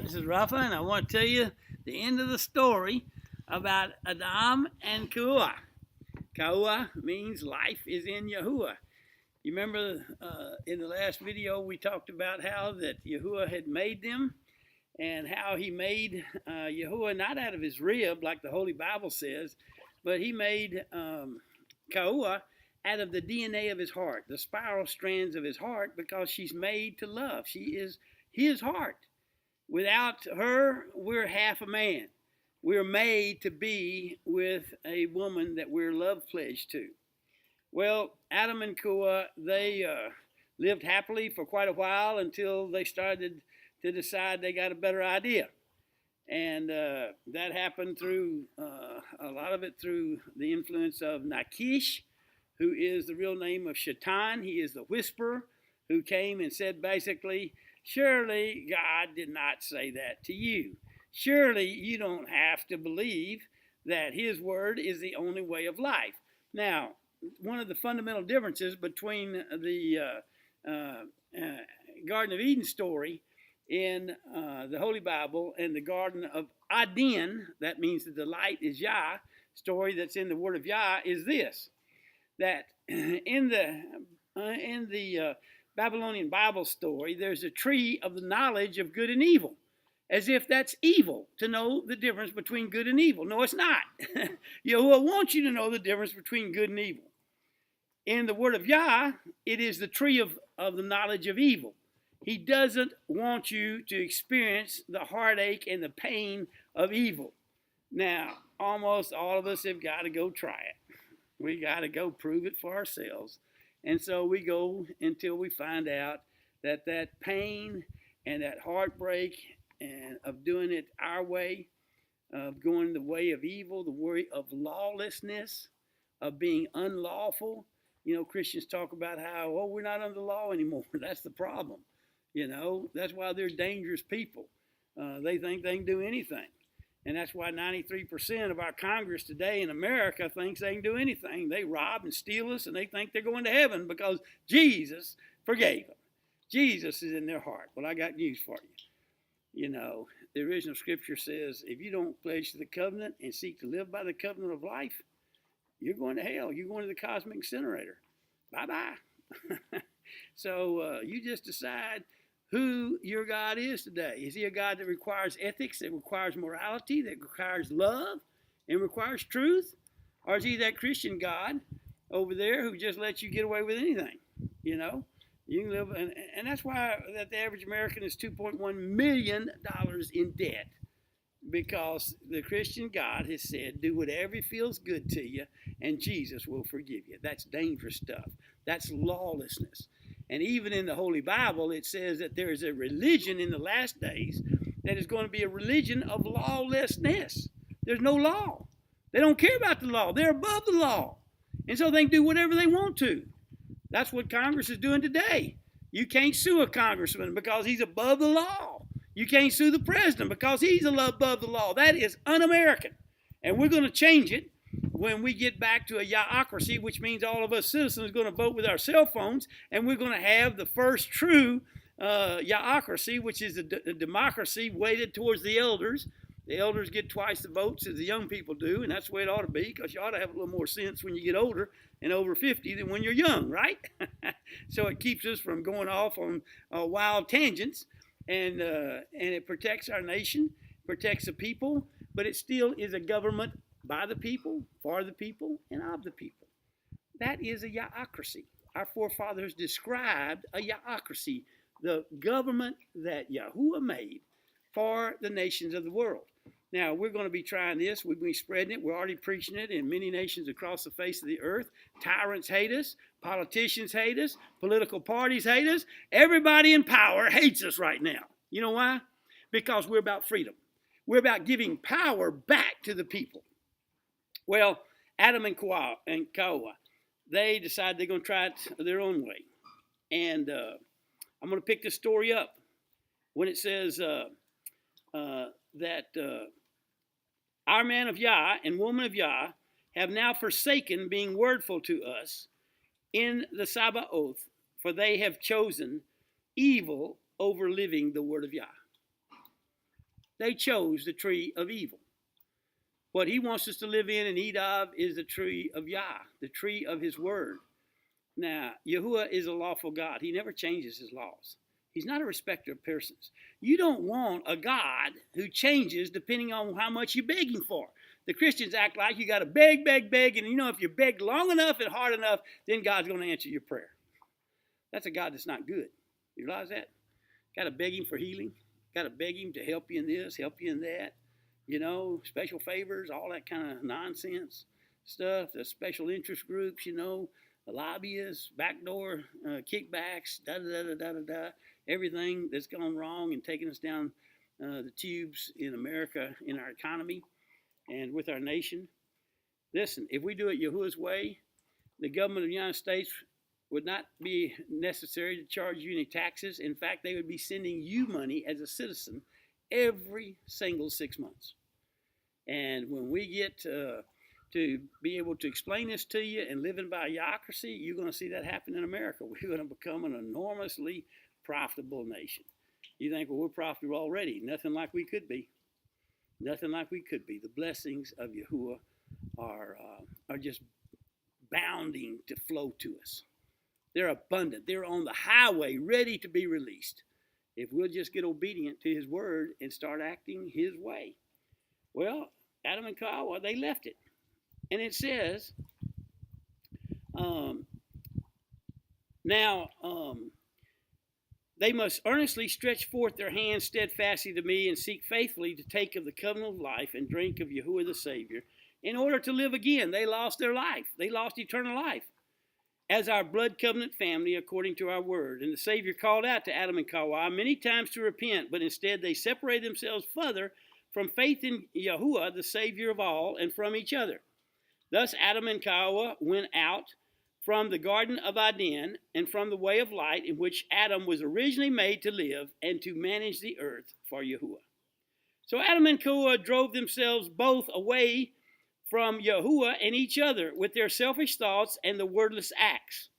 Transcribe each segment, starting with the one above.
This is Rafa, and I want to tell you the end of the story about Adam and YAHUWah. YAHUWah means life is in YAHUWah. You remember in the last video we talked about how that YAHUWah had made them and how he made YAHUWah not out of his rib like the Holy Bible says, but he made YAHUWah out of the DNA of his heart, the spiral strands of his heart, because she's made to love. She is his heart. Without her, we're half a man. We're made to be with a woman that we're love pledged to. Well, Adam and YAHUWah, they lived happily for quite a while until they started to decide they got a better idea. And that happened through, a lot of it through the influence of Nakish, who is the real name of Shaitan. He is the whisperer who came and said basically, surely God did not say that to you. Surely you don't have to believe that his word is the only way of life. Now, one of the fundamental differences between the Garden of Eden story in the Holy Bible and the Garden of Eden, that means the delight is Yah, story that's in the Word of Yah, is this, that in the Babylonian Bible story, there's a tree of the knowledge of good and evil, as if that's evil to know the difference between good and evil. No, it's not. YAHUWah wants you to know the difference between good and evil. In the Word of Yah, it is the tree of the knowledge of evil. He doesn't want you to experience the heartache and the pain of evil. Now, almost all of us have got to go try it. We got to go prove it for ourselves. And so we go until we find out that that pain and that heartbreak and of doing it our way, of going the way of evil, the way of lawlessness, of being unlawful. You know, Christians talk about how, oh, we're not under the law anymore. That's the problem. You know, that's why they're dangerous people. They think they can do anything. And that's why 93% of our Congress today in America thinks they can do anything. They rob and steal us, and they think they're going to heaven because Jesus forgave them. Jesus is in their heart. Well, I got news for you. You know, the original scripture says, if you don't pledge to the covenant and seek to live by the covenant of life, you're going to hell. You're going to the cosmic incinerator. Bye-bye. So you just decide who your God is today. Is he a God that requires ethics, that requires morality, that requires love, and requires truth? Or is he that Christian God over there who just lets you get away with anything? You know, you can live, and that's why that the average American is $2.1 million in debt, because the Christian God has said, do whatever feels good to you, and Jesus will forgive you. That's dangerous stuff. That's lawlessness. And even in the Holy Bible, it says that there is a religion in the last days that is going to be a religion of lawlessness. There's no law. They don't care about the law. They're above the law. And so they can do whatever they want to. That's what Congress is doing today. You can't sue a congressman because he's above the law. You can't sue the president because he's above the law. That is un-American. And we're going to change it when we get back to a YAHocracy, which means all of us citizens are going to vote with our cell phones, and we're going to have the first true YAHocracy, which is a democracy weighted towards the elders. The elders get twice the votes as the young people do, and that's the way it ought to be, because you ought to have a little more sense when you get older and over 50 than when you're young, right? So it keeps us from going off on wild tangents, and it protects our nation, protects the people, but it still is a government by the people, for the people, and of the people. That is a YAHocracy. Our forefathers described a YAHocracy, the government that YAHUWah made for the nations of the world. Now, we're going to be trying this. We've been spreading it. We're already preaching it in many nations across the face of the earth. Tyrants hate us. Politicians hate us. Political parties hate us. Everybody in power hates us right now. You know why? Because we're about freedom. We're about giving power back to the people. Well, Adam and YAHUWah, they decided they're going to try it their own way. And I'm going to pick this story up when it says that our man of Yah and woman of Yah have now forsaken being wordful to us in the Sabaoth, for they have chosen evil over living the word of Yah. They chose the tree of evil. What he wants us to live in and eat of is the tree of Yah, the tree of his word. Now, Yahuwah is a lawful God. He never changes his laws. He's not a respecter of persons. You don't want a God who changes depending on how much you're begging for. The Christians act like you got to beg, beg, beg, and if you beg long enough and hard enough, then God's going to answer your prayer. That's a God that's not good. You realize that? Got to beg him for healing. Got to beg him to help you in this, help you in that. Special favors, all that kind of nonsense stuff. The special interest groups, the lobbyists, backdoor kickbacks, da-da-da-da-da-da. Everything that's gone wrong and taken us down the tubes in America, in our economy, and with our nation. Listen, if we do it Yahuwah's way, the government of the United States would not be necessary to charge you any taxes. In fact, they would be sending you money as a citizen every single 6 months. And when we get to be able to explain this to you and living by Yahocracy, you're going to see that happen in America. We're going to become an enormously profitable nation. You think, well, we're profitable already. Nothing like we could be. Nothing like we could be. The blessings of Yahuwah are just bounding to flow to us. They're abundant. They're on the highway, ready to be released. If we'll just get obedient to his word and start acting his way. Well, Adam and YAHUWah, they left it. And it says, they must earnestly stretch forth their hands steadfastly to me and seek faithfully to take of the covenant of life and drink of Yahuwah the Savior in order to live again. They lost their life. They lost eternal life as our blood covenant family according to our word. And the Savior called out to Adam and YAHUWah many times to repent, but instead they separated themselves further from faith in Yahuwah, the Savior of all, and from each other. Thus Adam and YAHUWah went out from the Garden of Eden and from the way of light in which Adam was originally made to live and to manage the earth for Yahuwah. So Adam and YAHUWah drove themselves both away from Yahuwah and each other with their selfish thoughts and the wordless acts.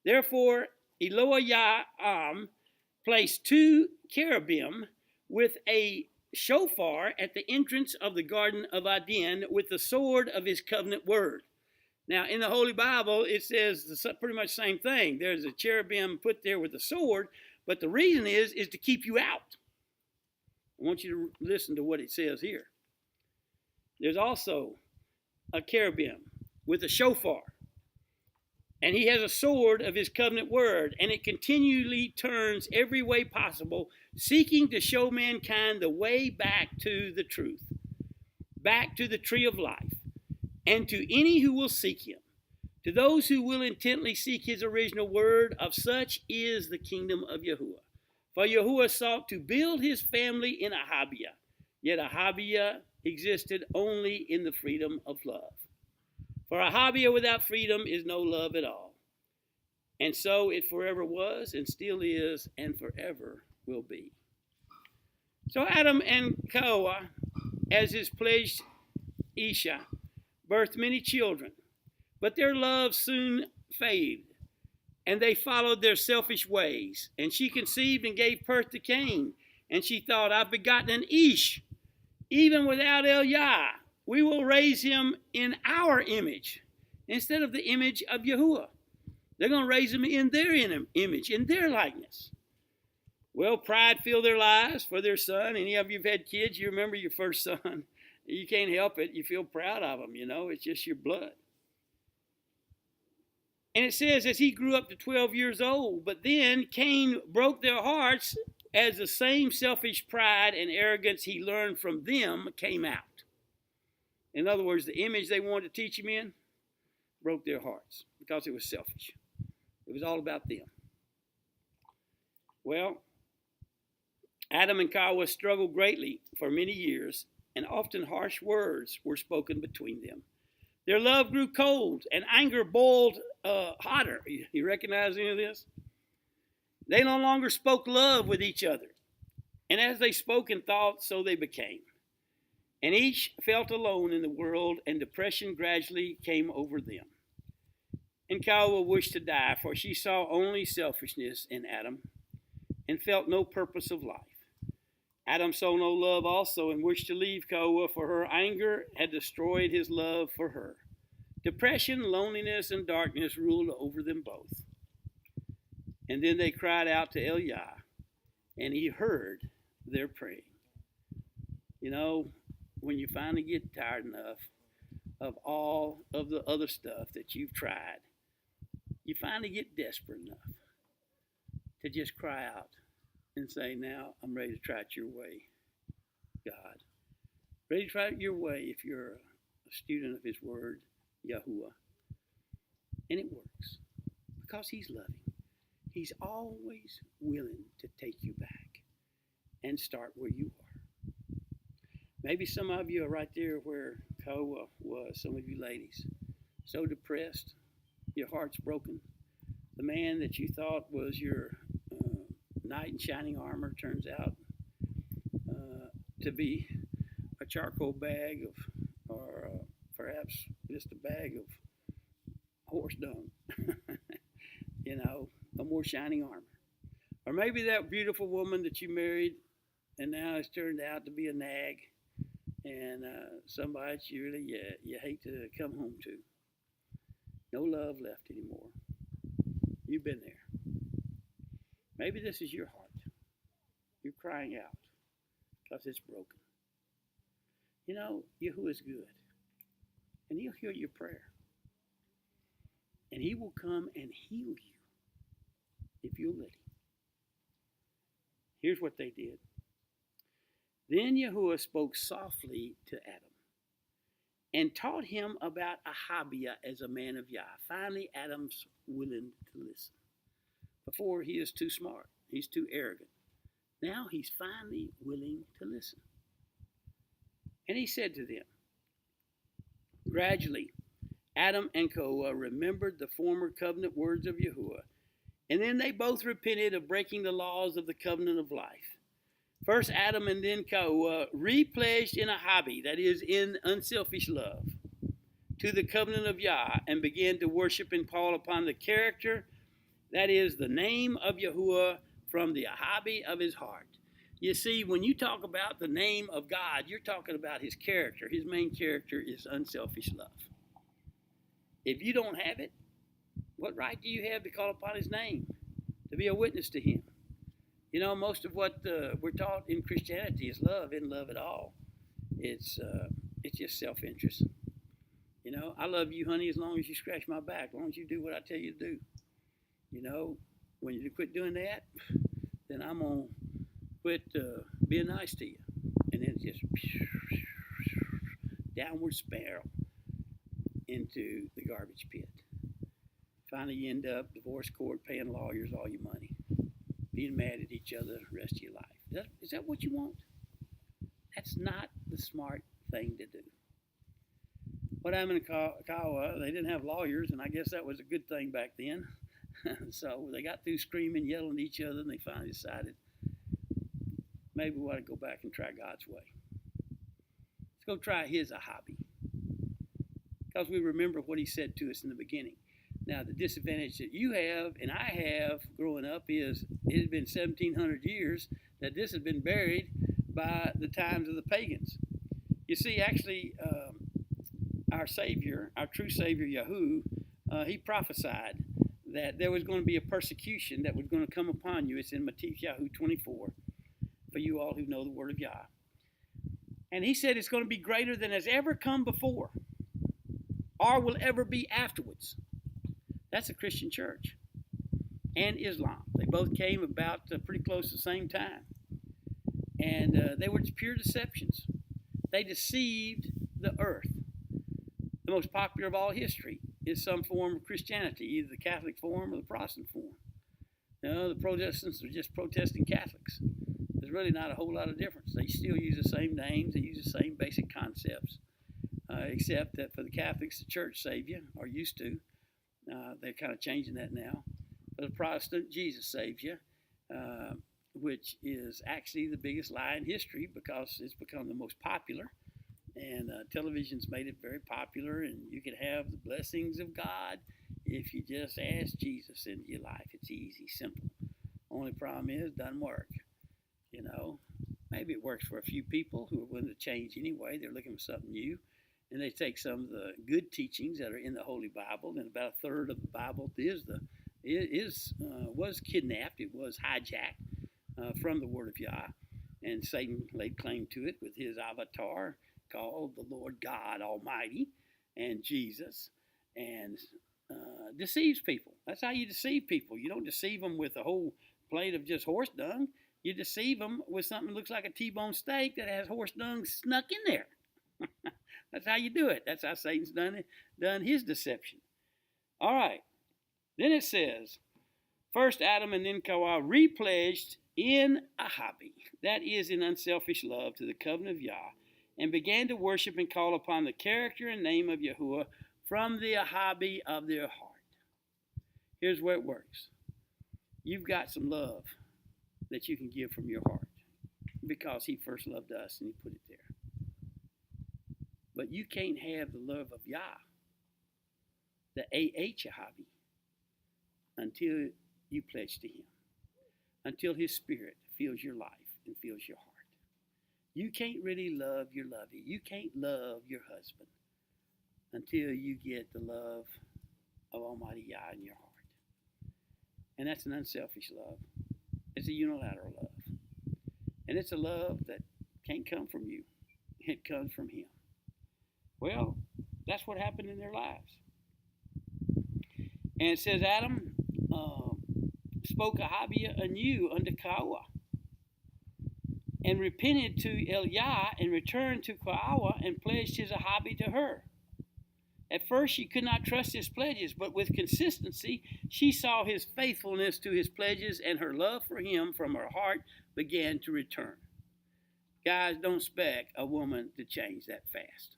Therefore, AHleleUW-YAH placed 2 cherubim with a shofar at the entrance of the Garden of Eden with the sword of his covenant word. Now, in the Holy Bible, it says pretty much the same thing. There's a cherubim put there with a sword, but the reason is to keep you out. I want you to listen to what it says here. There's also a cherubim with a shofar, and he has a sword of his covenant word, and it continually turns every way possible, seeking to show mankind the way back to the truth, back to the tree of life, and to any who will seek him. To those who will intently seek his original word, of such is the kingdom of Yahuwah. For Yahuwah sought to build his family in AHdamic, yet AHdamic existed only in the freedom of love. For AHdamic without freedom is no love at all. And so it forever was, and still is, and forever will be. So Adam and YAHUWah, as his pledged Isha, birthed many children, but their love soon faded, and they followed their selfish ways. And she conceived and gave birth to Cain, and she thought, I've begotten an Ish, even without YAH. We will raise him in our image, instead of the image of Yahuwah. They're going to raise him in their image, in their likeness. Well, pride filled their lives for their son. Any of you have had kids, you remember your first son. You can't help it. You feel proud of him, It's just your blood. And it says, as he grew up to 12 years old, but then Cain broke their hearts as the same selfish pride and arrogance he learned from them came out. In other words, the image they wanted to teach him in broke their hearts because it was selfish. It was all about them. Well, Adam and YAHUWah struggled greatly for many years, and often harsh words were spoken between them. Their love grew cold, and anger boiled hotter. You recognize any of this? They no longer spoke love with each other. And as they spoke and thought, so they became. And each felt alone in the world, and depression gradually came over them. And YAHUWah wished to die, for she saw only selfishness in Adam and felt no purpose of life. Adam saw no love also and wished to leave YAHUWah, for her anger had destroyed his love for her. Depression, loneliness, and darkness ruled over them both. And then they cried out to YAH, and he heard their praying. You know, when you finally get tired enough of all of the other stuff that you've tried, you finally get desperate enough to just cry out and say, now I'm ready to try it your way, God. Ready to try it your way if you're a student of his word, YAHUWah. And it works because he's loving. He's always willing to take you back and start where you are. Maybe some of you are right there where YAHUWah was, some of you ladies. So depressed, your heart's broken. The man that you thought was your knight in shining armor turns out to be a charcoal bag of, or perhaps just a bag of horse dung. You know, no more shining armor. Or maybe that beautiful woman that you married and now it's turned out to be a nag and somebody that you really you hate to come home to. No love left anymore. You've been there. Maybe this is your heart. You're crying out because it's broken. You know, YAHUWah is good. And he'll hear your prayer. And he will come and heal you if you'll let him. Here's what they did. Then YAHUWah spoke softly to Adam and taught him about AHdamic as a man of Yah. Finally, Adam's willing to listen. Before, he is too smart. He's too arrogant. Now he's finally willing to listen. And he said to them, gradually, Adam and YAHUWah remembered the former covenant words of YAHUWah, and then they both repented of breaking the laws of the covenant of life. First Adam and then YAHUWah repledged in AHdamic, that is, in unselfish love, to the covenant of Yah, and began to worship and call upon the character, that is, the name of YAHUWah, from the AHdamic of his heart. You see, when you talk about the name of God, you're talking about his character. His main character is unselfish love. If you don't have it, what right do you have to call upon his name, to be a witness to him? You know, most of what we're taught in Christianity is love. Isn't love at all. It's just self-interest. You know, I love you, honey, as long as you scratch my back, as long as you do what I tell you to do. You know, when you quit doing that, then I'm going to quit being nice to you. And then it's just downward spiral into the garbage pit. Finally, you end up divorce court, paying lawyers all your money, being mad at each other the rest of your life. Is that what you want? That's not the smart thing to do. What happened in YAHUWah, they didn't have lawyers, and I guess that was a good thing back then. So they got through screaming, yelling at each other, and they finally decided, maybe we ought to go back and try God's way. Let's go try his AHdamic. Because we remember what he said to us in the beginning. Now, the disadvantage that you have and I have growing up is it has been 1,700 years that this has been buried by the times of the pagans. You see, actually, our Savior, our true Savior, YAHUW, he prophesied that there was going to be a persecution that was going to come upon you. It's in Matthew 24, for you all who know the word of Yah. And he said it's going to be greater than has ever come before or will ever be afterwards. That's a Christian church and Islam. They both came about pretty close to the same time. And they were pure deceptions. They deceived the earth. The most popular of all history is some form of Christianity, either the Catholic form or the Protestant form. No, the Protestants are just protesting Catholics. There's really not a whole lot of difference. They still use the same names. They use the same basic concepts, except that for the Catholics, the church saved you, or used to. They're kind of changing that now. For the Protestant, Jesus saves you, which is actually the biggest lie in history because it's become the most popular. And television's made it very popular, and you can have the blessings of God if you just ask Jesus into your life. It's easy, simple. Only problem is it doesn't work. You know, maybe it works for a few people who are willing to change anyway. They're looking for something new. And they take some of the good teachings that are in the Holy Bible, and about a third of the Bible was kidnapped. It was hijacked from the Word of Yah, and Satan laid claim to it with his avatar called the Lord God Almighty and Jesus, and deceives people. That's how you deceive people. You don't deceive them with a whole plate of just horse dung. You deceive them with something that looks like a T-bone steak that has horse dung snuck in there. That's how you do it. That's how Satan's done his deception. All right. Then it says, first Adam and then Kawah repledged in Ahabi, that is in unselfish love, to the covenant of Yah, and began to worship and call upon the character and name of Yahuwah from the Ahabi of their heart. Here's where it works. You've got some love that you can give from your heart because he first loved us and he put it there. But you can't have the love of Yah, the AHleleUW-YAH, until you pledge to him, until his spirit fills your life and fills your heart. You can't really love your lovey. You can't love your husband until you get the love of Almighty Yah in your heart. And that's an unselfish love. It's a unilateral love. And it's a love that can't come from you. It comes from him. Well, that's what happened in their lives. And it says Adam spoke Ahabi anew unto Kawah, and repented to YAH, and returned to Kawah, and pledged his Ahabi to her. At first she could not trust his pledges, but with consistency she saw his faithfulness to his pledges, and her love for him from her heart began to return. Guys, don't expect a woman to change that fast.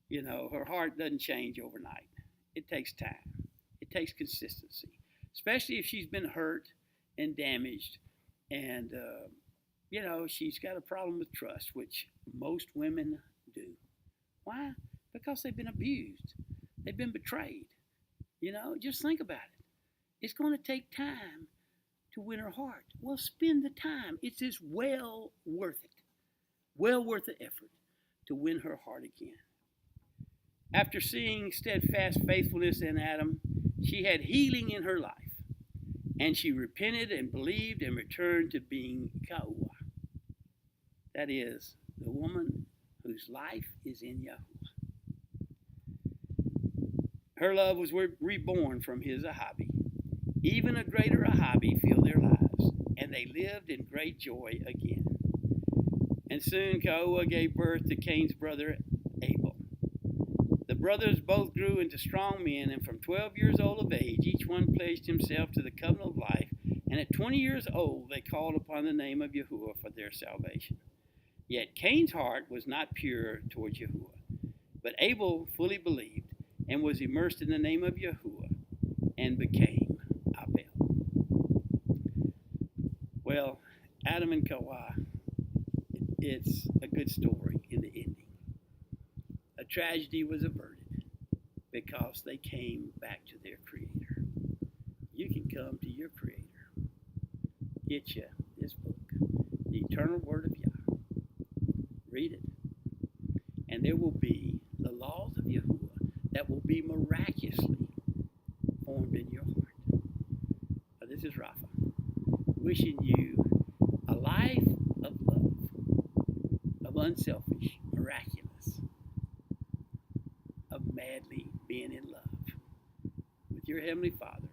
You know, her heart doesn't change overnight. It takes time. It takes consistency, especially if she's been hurt and damaged, and, she's got a problem with trust, which most women do. Why? Because they've been abused. They've been betrayed. Just think about it. It's going to take time to win her heart. Well, spend the time. It's just well worth it. Well worth the effort to win her heart again. After seeing steadfast faithfulness in Adam, she had healing in her life, and she repented and believed and returned to being YAHUWah. That is, the woman whose life is in Yahuwah. Her love was reborn from his Ahabi. Even a greater Ahabi filled their lives, and they lived in great joy again. And soon YAHUWah gave birth to Cain's brother Abel. The brothers both grew into strong men, and from 12 years old of age, each one pledged himself to the covenant of life, and at 20 years old they called upon the name of Yahuwah for their salvation. Yet Cain's heart was not pure towards Yahuwah, but Abel fully believed and was immersed in the name of Yahuwah and became Abel. Well, Adam and Kawah, it's a good story in the ending. A tragedy was averted because they came back to their Creator. You can come to your Creator. Get you this book, the Eternal Word of Yah. Read it. And there will be the laws of Yahuwah that will be miraculously formed in your heart. This is Rafa, wishing you a life of love, of unselfish, miraculous, of madly being in love with your Heavenly Father